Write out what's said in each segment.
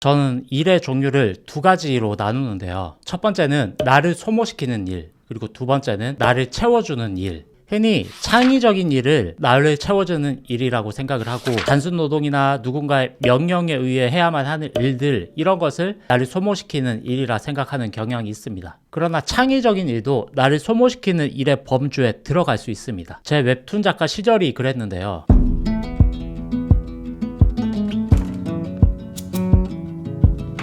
저는 일의 종류를 두 가지로 나누는데요. 첫 번째는 나를 소모시키는 일, 그리고 두 번째는 나를 채워주는 일. 흔히 창의적인 일을 나를 채워주는 일이라고 생각을 하고, 단순 노동이나 누군가의 명령에 의해 해야만 하는 일들, 이런 것을 나를 소모시키는 일이라 생각하는 경향이 있습니다. 그러나 창의적인 일도 나를 소모시키는 일의 범주에 들어갈 수 있습니다. 제 웹툰 작가 시절이 그랬는데요.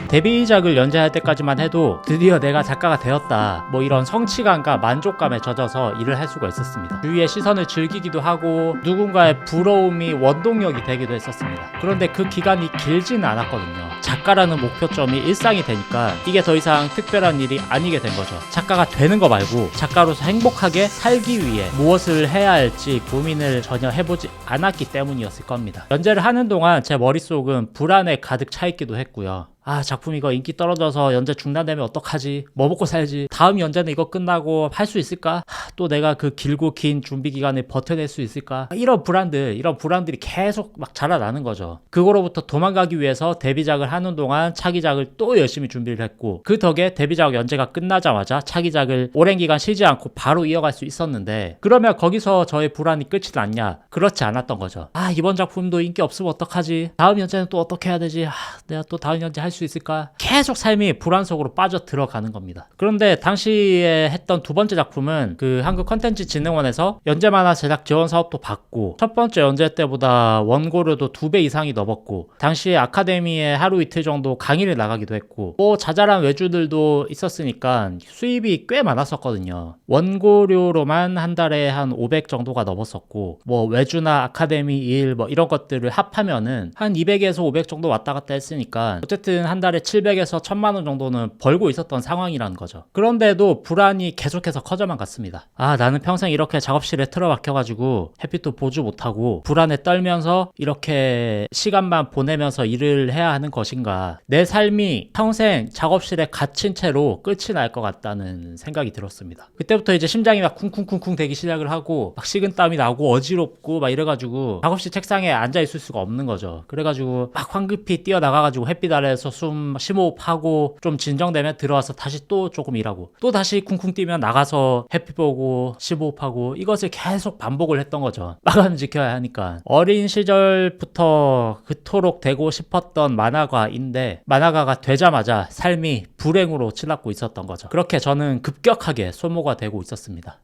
데뷔작을 연재할 때까지만 해도 드디어 내가 작가가 되었다, 뭐 이런 성취감과 만족감에 젖어서 일을 할 수가 있었습니다. 주위의 시선을 즐기기도 하고 누군가의 부러움이 원동력이 되기도 했었습니다. 그런데 그 기간이 길지는 않았거든요. 작가라는 목표점이 일상이 되니까 이게 더 이상 특별한 일이 아니게 된 거죠. 작가가 되는 거 말고 작가로서 행복하게 살기 위해 무엇을 해야 할지 고민을 전혀 해보지 않았기 때문이었을 겁니다. 연재를 하는 동안 제 머릿속은 불안에 가득 차 있기도 했고요. 작품 이거 인기 떨어져서 연재 중단되면 어떡하지? 뭐 먹고 살지? 다음 연재는 이거 끝나고 할 수 있을까? 또 내가 그 길고 긴 준비 기간을 버텨낼 수 있을까? 이런 불안들이 계속 막 자라나는 거죠. 그거로부터 도망가기 위해서 데뷔작을 하는 동안 차기작을 또 열심히 준비를 했고, 그 덕에 데뷔작 연재가 끝나자마자 차기작을 오랜 기간 쉬지 않고 바로 이어갈 수 있었는데, 그러면 거기서 저의 불안이 끝이 났냐? 그렇지 않았던 거죠. 이번 작품도 인기 없으면 어떡하지? 다음 연재는 또 어떻게 해야 되지? 내가 또 다음 연재 할 수 있을까? 계속 삶이 불안 속으로 빠져 들어가는 겁니다. 그런데 당시에 했던 두 번째 작품은 그 한국컨텐츠진흥원에서 연재만화 제작 지원 사업도 받고, 첫 번째 연재 때보다 원고료도 2배 이상이 넘었고, 당시에 아카데미에 하루 이틀 정도 강의를 나가기도 했고, 뭐 자잘한 외주들도 있었으니까 수입이 꽤 많았었거든요. 원고료로만 한 달에 한 500 정도가 넘었었고, 뭐 외주나 아카데미 일 뭐 이런 것들을 합하면은 한 200에서 500 정도 왔다 갔다 했으니까 어쨌든 한 달에 700에서 1000만 원 정도는 벌고 있었던 상황이라는 거죠. 그런데도 불안이 계속해서 커져만 갔습니다. 나는 평생 이렇게 작업실에 틀어박혀가지고 햇빛도 보지 못하고 불안에 떨면서 이렇게 시간만 보내면서 일을 해야 하는 것인가? 내 삶이 평생 작업실에 갇힌 채로 끝이 날 것 같다는 생각이 들었습니다. 그때부터 이제 심장이 막 쿵쿵쿵쿵 되기 시작을 하고, 막 식은땀이 나고 어지럽고 막 이래가지고 작업실 책상에 앉아있을 수가 없는 거죠. 그래가지고 막 황급히 뛰어나가가지고 햇빛 아래에서 숨 심호흡하고 좀 진정되면 들어와서 다시 또 조금 일하고, 또 다시 쿵쿵 뛰면 나가서 햇빛 보고 심호흡하고, 이것을 계속 반복을 했던 거죠. 마감을 지켜야 하니까. 어린 시절부터 그토록 되고 싶었던 만화가인데, 만화가가 되자마자 삶이 불행으로 치닫고 있었던 거죠. 그렇게 저는 급격하게 소모가 되고 있었습니다.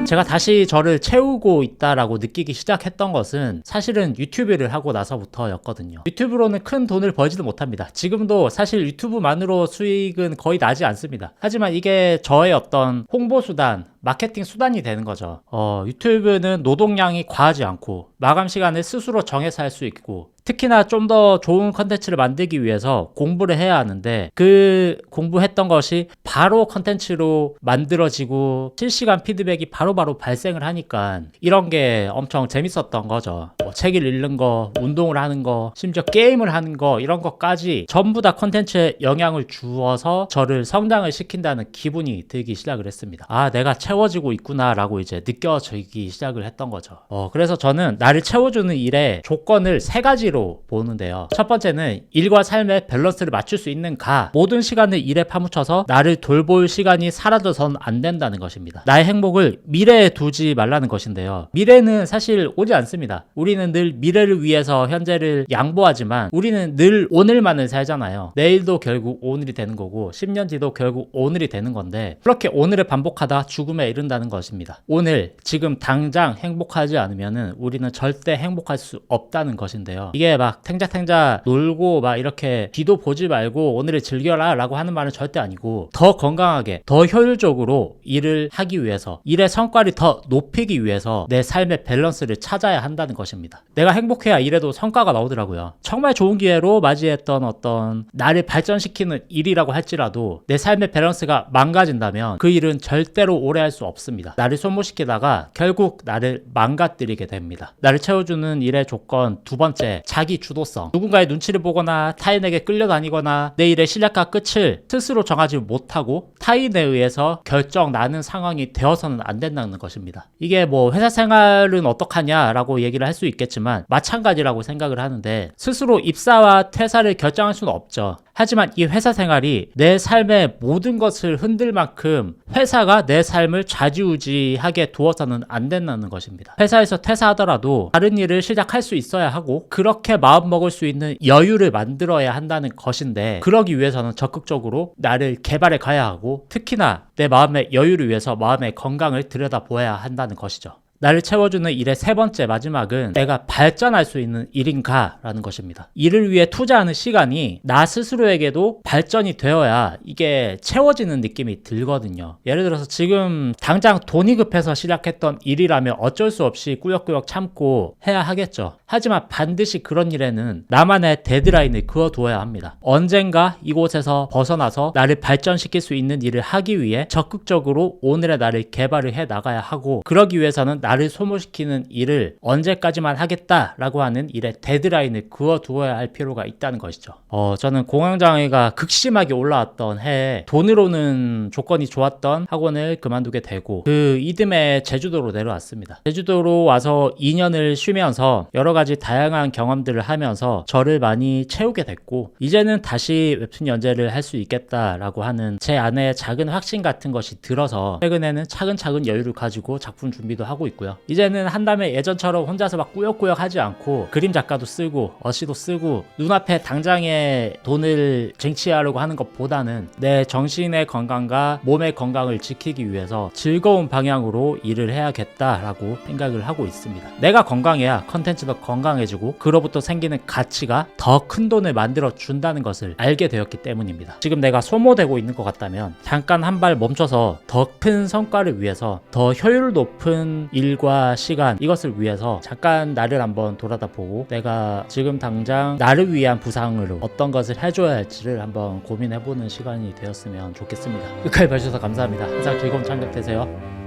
제가 다시 저를 채우고 있다라고 느끼기 시작했던 것은 사실은 유튜브를 하고 나서부터였거든요. 유튜브로는 큰 돈을 벌지도 못합니다. 지금도 사실 유튜브만으로 수익은 거의 나지 않습니다. 하지만 이게 저의 어떤 홍보 수단, 마케팅 수단이 되는 거죠. 유튜브는 노동량이 과하지 않고 마감 시간을 스스로 정해서 할 수 있고, 특히나 좀 더 좋은 컨텐츠를 만들기 위해서 공부를 해야 하는데, 그 공부했던 것이 바로 컨텐츠로 만들어지고 실시간 피드백이 바로바로 발생을 하니까 이런 게 엄청 재밌었던 거죠. 책을 읽는 거, 운동을 하는 거, 심지어 게임을 하는 거, 이런 것까지 전부 다 컨텐츠에 영향을 주어서 저를 성장을 시킨다는 기분이 들기 시작을 했습니다. 내가 채워지고 있구나 라고 이제 느껴지기 시작을 했던 거죠. 그래서 저는 나를 채워주는 일의 조건을 3가지로 보는데요. 첫 번째는 일과 삶의 밸런스를 맞출 수 있는가. 모든 시간을 일에 파묻혀서 나를 돌볼 시간이 사라져서는 안 된다는 것입니다. 나의 행복을 미래에 두지 말라는 것인데요. 미래는 사실 오지 않습니다. 우리는 늘 미래를 위해서 현재를 양보하지만 우리는 늘 오늘만을 살잖아요. 내일도 결국 오늘이 되는 거고 10년 뒤도 결국 오늘이 되는 건데, 그렇게 오늘을 반복하다 죽음에 이른다는 것입니다. 오늘, 지금 당장 행복하지 않으면은 우리는 절대 행복할 수 없다는 것인데요. 이게 막 탱자탱자 놀고 막 이렇게 뒤도 보지 말고 오늘을 즐겨라 라고 하는 말은 절대 아니고, 더 건강하게, 더 효율적으로 일을 하기 위해서, 일의 성과를 더 높이기 위해서 내 삶의 밸런스를 찾아야 한다는 것입니다. 내가 행복해야 일에도 성과가 나오더라고요. 정말 좋은 기회로 맞이했던 어떤 나를 발전시키는 일이라고 할지라도 내 삶의 밸런스가 망가진다면 그 일은 절대로 오래 할 수 없습니다. 나를 소모시키다가 결국 나를 망가뜨리게 됩니다. 나를 채워주는 일의 조건 두 번째, 자기 주도성, 누군가의 눈치를 보거나 타인에게 끌려다니거나 내 일의 시작과 끝을 스스로 정하지 못하고 타인에 의해서 결정나는 상황이 되어서는 안 된다는 것입니다. 이게 뭐 회사 생활은 어떡하냐라고 얘기를 할 수 있겠지만 마찬가지라고 생각을 하는데, 스스로 입사와 퇴사를 결정할 수는 없죠. 하지만 이 회사 생활이 내 삶의 모든 것을 흔들 만큼 회사가 내 삶을 좌지우지하게 두어서는 안 된다는 것입니다. 회사에서 퇴사하더라도 다른 일을 시작할 수 있어야 하고 그렇게 마음먹을 수 있는 여유를 만들어야 한다는 것인데, 그러기 위해서는 적극적으로 나를 개발해 가야 하고, 특히나 내 마음의 여유를 위해서 마음의 건강을 들여다보아야 한다는 것이죠. 나를 채워주는 일의 세 번째 마지막은 내가 발전할 수 있는 일인가 라는 것입니다. 이를 위해 투자하는 시간이 나 스스로에게도 발전이 되어야 이게 채워지는 느낌이 들거든요. 예를 들어서 지금 당장 돈이 급해서 시작했던 일이라면 어쩔 수 없이 꾸역꾸역 참고 해야 하겠죠. 하지만 반드시 그런 일에는 나만의 데드라인을 그어두어야 합니다. 언젠가 이곳에서 벗어나서 나를 발전시킬 수 있는 일을 하기 위해 적극적으로 오늘의 나를 개발을 해 나가야 하고, 그러기 위해서는 나를 소모시키는 일을 언제까지만 하겠다라고 하는 일의 데드라인을 그어두어야 할 필요가 있다는 것이죠. 저는 공황장애가 극심하게 올라왔던 해에 돈으로는 조건이 좋았던 학원을 그만두게 되고, 그 이듬해 제주도로 내려왔습니다. 제주도로 와서 2년을 쉬면서 여러 가지 다양한 경험들을 하면서 저를 많이 채우게 됐고, 이제는 다시 웹툰 연재를 할 수 있겠다라고 하는 제 안에 작은 확신 같은 것이 들어서 최근에는 차근차근 여유를 가지고 작품 준비도 하고 있고요. 이제는 한다면 예전처럼 혼자서 막 꾸역꾸역 하지 않고 그림 작가도 쓰고 어시도 쓰고 눈앞에 당장에 돈을 쟁취하려고 하는 것보다는 내 정신의 건강과 몸의 건강을 지키기 위해서 즐거운 방향으로 일을 해야겠다라고 생각을 하고 있습니다. 내가 건강해야 컨텐츠도 건강해지고 그로부터 생기는 가치가 더 큰 돈을 만들어 준다는 것을 알게 되었기 때문입니다. 지금 내가 소모되고 있는 것 같다면 잠깐 한 발 멈춰서 더 큰 성과를 위해서, 더 효율 높은 일과 시간, 이것을 위해서 잠깐 나를 한번 돌아다보고 내가 지금 당장 나를 위한 부상으로 어떤 것을 해줘야 할지를 한번 고민해보는 시간이 되었으면 좋겠습니다. 끝까지 봐주셔서 감사합니다. 항상 즐거운 창작 되세요.